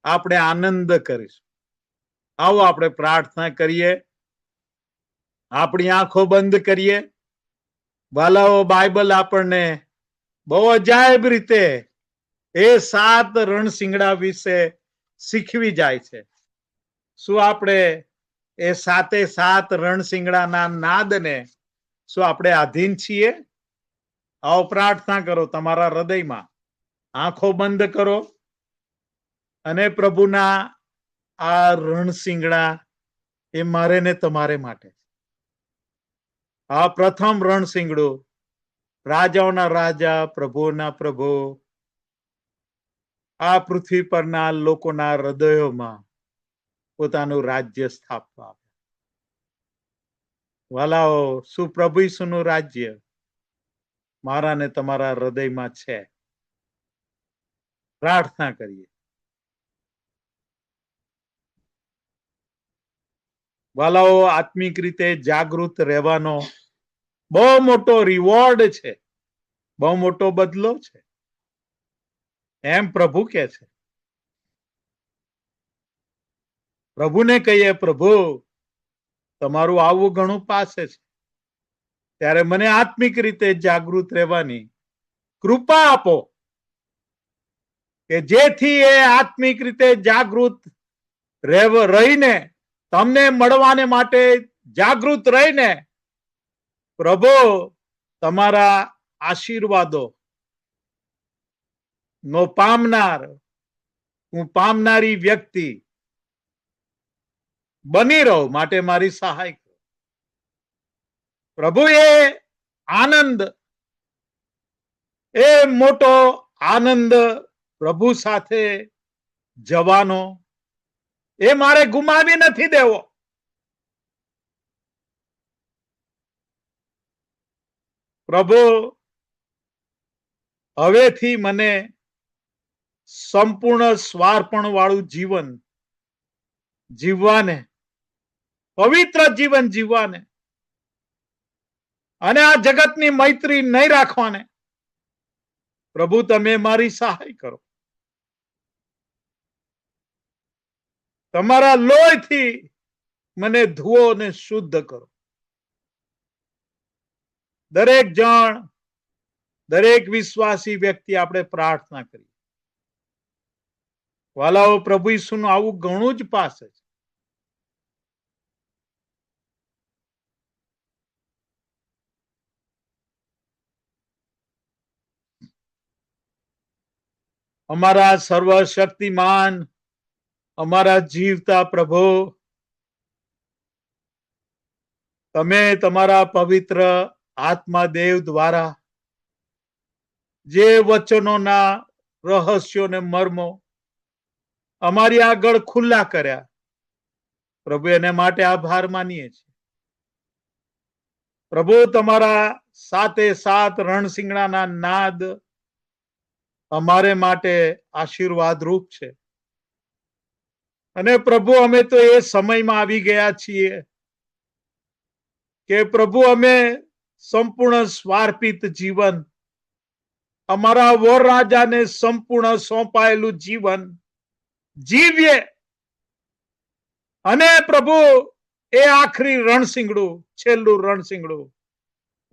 [SPEAKER 1] આપણે આનંદ કરીશું. આવો આપણે પ્રાર્થના કરીએ, આપણી આંખો બંધ કરીએ. વાલાઓ, બાઇબલ આપણને બહુ અજાયબ રીતે એ 7 રણશિંગડા વિશે શીખવી જાય છે. શું આપણે એ 7 રણશિંગડાના નાદને શું આપણે આધીન છીએ? આવો પ્રાર્થના કરો તમારા હૃદયમાં, આંખો બંધ કરો અને પ્રભુના આ રણશિંગડા એ મારે ને તમારે માટે. આ પ્રથમ રણશિંગડું રાજાઓના રાજા, પ્રભુના પ્રભુ, આ પૃથ્વી પરના લોકોના હૃદયોમાં પોતાનું રાજ્ય સ્થાપવા. વાલાઓ, શું પ્રભુ ઈસુનું રાજ્ય મારા ને તમારા હૃદયમાં છે? પ્રાર્થના કરીએ. વાલાઓ, આત્મિક રીતે જાગૃત રહેવાનો બહુ મોટો રિવોર્ડ છે, બહુ મોટો બદલો છે, એમ પ્રભુ કે છે. પ્રભુને કહીએ, પ્રભુ તમારું આવવું ઘણું પાસે છે, ત્યારે મને આત્મિક રીતે જાગૃત રહેવાની કૃપા આપો કે જેથી એ આત્મિક રીતે જાગૃત રહીને તમને મળવાને માટે જાગૃત રહીને પ્રભુ તમારા આશીર્વાદો નો પામનાર, હું પામનારી વ્યક્તિ બની રહું માટે મારી સહાય કરો. પ્રભુ, એ આનંદ, એ મોટો આનંદ પ્રભુ સાથે જવાનો એ મારે ગુમાવી નથી દેવો. પ્રભુ, હવેથી મને સંપૂર્ણ સ્વાર્પણ વાળું જીવન જીવવાને, પવિત્ર જીવન જીવવાને અને આ જગતની મૈત્રી નહીં રાખવાને પ્રભુ તમે મારી સહાય કરો. તમારા લોહીથી મને ધુઓ અને શુદ્ધ કરો. દરેક જણ, દરેક વિશ્વાસી વ્યક્તિ આપણે પ્રાર્થના કરીએ. વાલાઓ, પ્રભુ ઈસુનું આવું ઘણું જ પાસે છે. અમારા સર્વશક્તિમાન, અમારા જીવતા પ્રભુ, તમે તમારા પવિત્ર આત્મા દેવ દ્વારા જે વચનોના રહસ્યો ને મર્મો અમારી આગળ ખુલ્લા કર્યા, પ્રભુ એને માટે આભાર માનીએ છીએ. પ્રભુ તમારા સાતે સાત રણસિંગડાના નાદ અમારે માટે આશીર્વાદ રૂપ છે. અને પ્રભુ અમે તો એ સમયમાં આવી ગયા છીએ કે પ્રભુ અમે સંપૂર્ણ સ્વાર્પિત જીવન, અમારા વર રાજાને સંપૂર્ણ સોંપાયેલું જીવન જીવીએ. અને પ્રભુ એ આખરી રણસિંગડું, છેલ્લું રણસિંગડું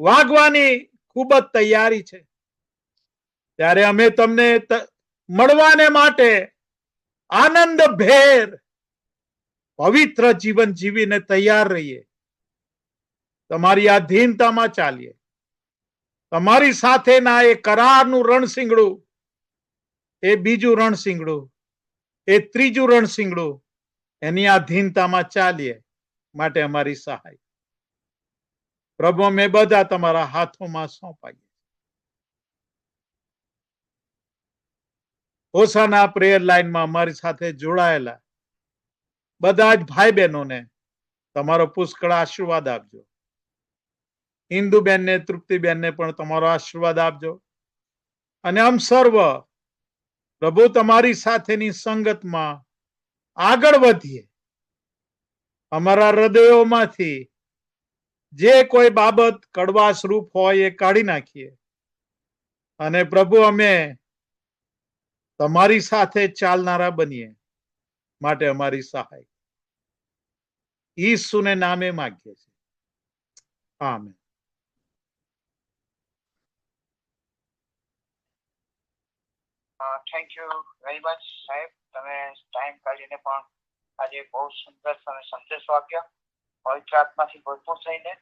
[SPEAKER 1] વાગવાની ખૂબ જ તૈયારી છે. ત્યારે અમે તમને મળવાને માટે આનંદ ભેર પવિત્ર જીવન જીવીને તૈયાર રહીએ. તમારી આધીનતામાં ચાલીએ. તમારી સાથેના એ કરારનું રણસિંગડું, એ બીજું રણસિંગડું, એ ત્રીજું રણસિંગડું, એની આધીનતામાં ચાલીએ માટે અમારી સહાય. પ્રભુ અમે બધા તમારા હાથોમાં સોંપાઈએ. હોસાના પ્રેયર લાઈનમાં અમારી સાથે જોડાયેલા બધા જ ભાઈ બહેનોને તમારો પુષ્કળ આશીર્વાદ આપજો. ઇન્દુબેનને, તૃપ્તિબેનને પણ તમારો આશીર્વાદ આપજો. અને આમ સર્વ પ્રભુ તમારી સાથેની સંગતમાં આગળ વધીએ. અમારા હૃદયોમાંથી જે કોઈ બાબત કડવાશ રૂપ હોય એ કાઢી નાખીએ. અને પ્રભુ અમે તમારી સાથે ચાલનારા બનીએ માટે અમારી સહાય ઈસુને નામે માગીએ છીએ. Amen.
[SPEAKER 2] Thank you very much સાહેબ. તમે ટાઈમ કાઢીને પણ આજે બહુ સુંદર તમે સંદેશો આપ્યા. પવિત્ર આત્માથી ભરપૂર થઈને